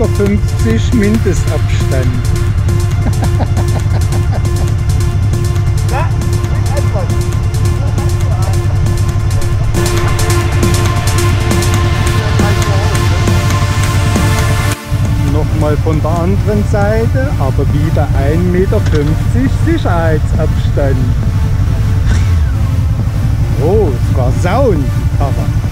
Meter Mindestabstand. Nochmal von der anderen Seite, aber wieder 1,50 Meter Sicherheitsabstand. Oh, es war Sound, aber.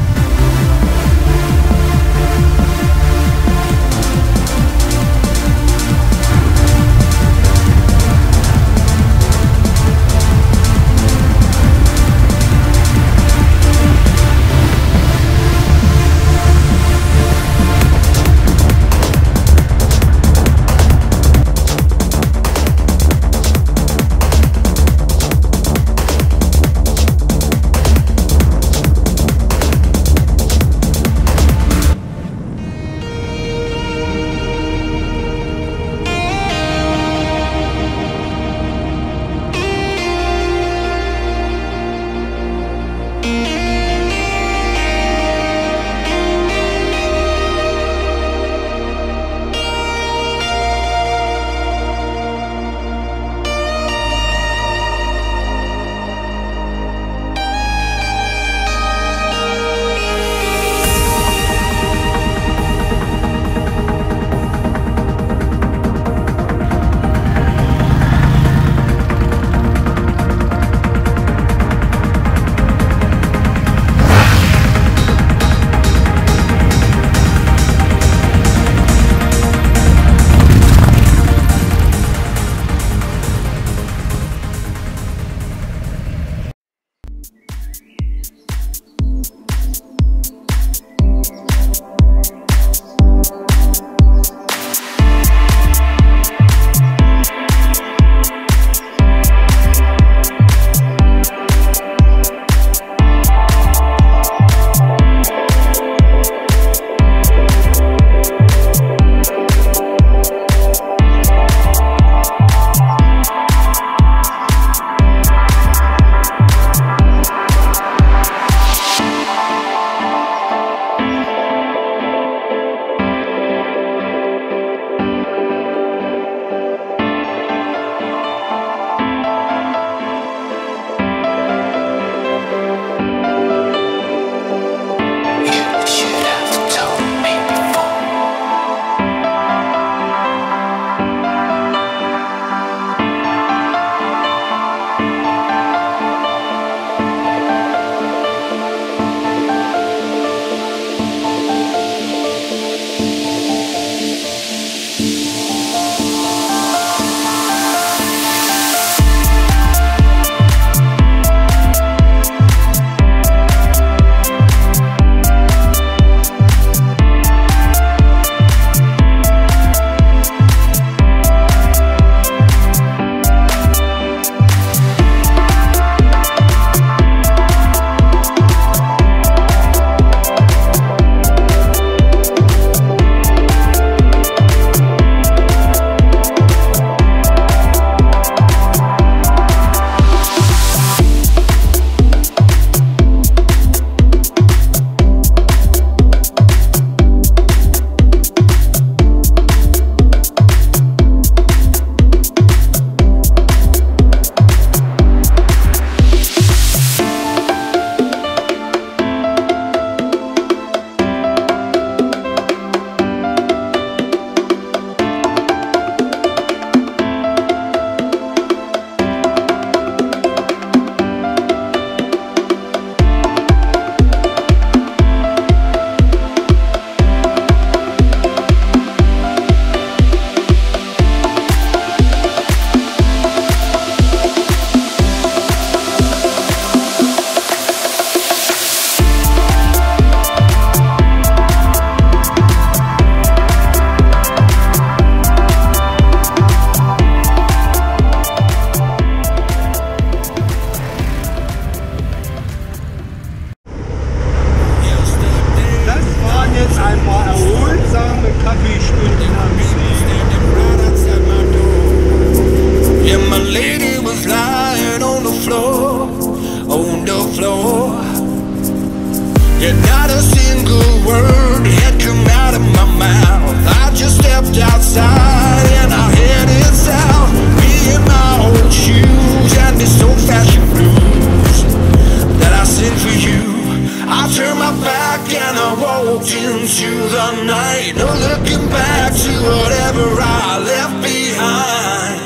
walked into the night, no looking back to whatever I left behind.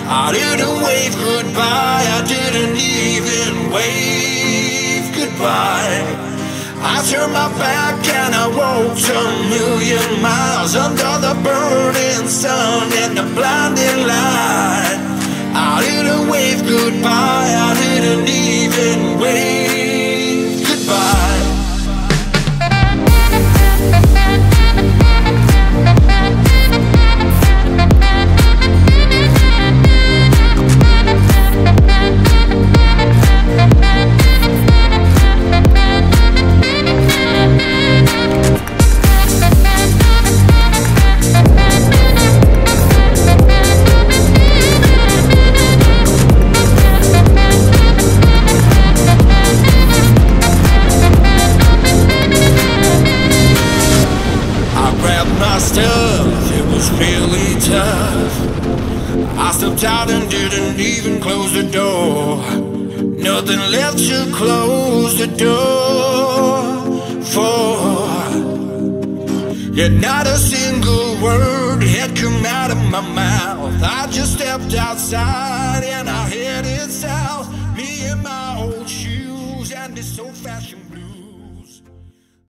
I didn't wave goodbye, I didn't even wave goodbye. I turned my back and I walked 1,000,000 miles under the burning sun and the blinding light. I didn't wave goodbye, I didn't even wave goodbye. It was really tough. I stepped out and didn't even close the door. Nothing left to close the door for. Yet not a single word had come out of my mouth. I just stepped outside and I headed south. Me in my old shoes and this old-fashioned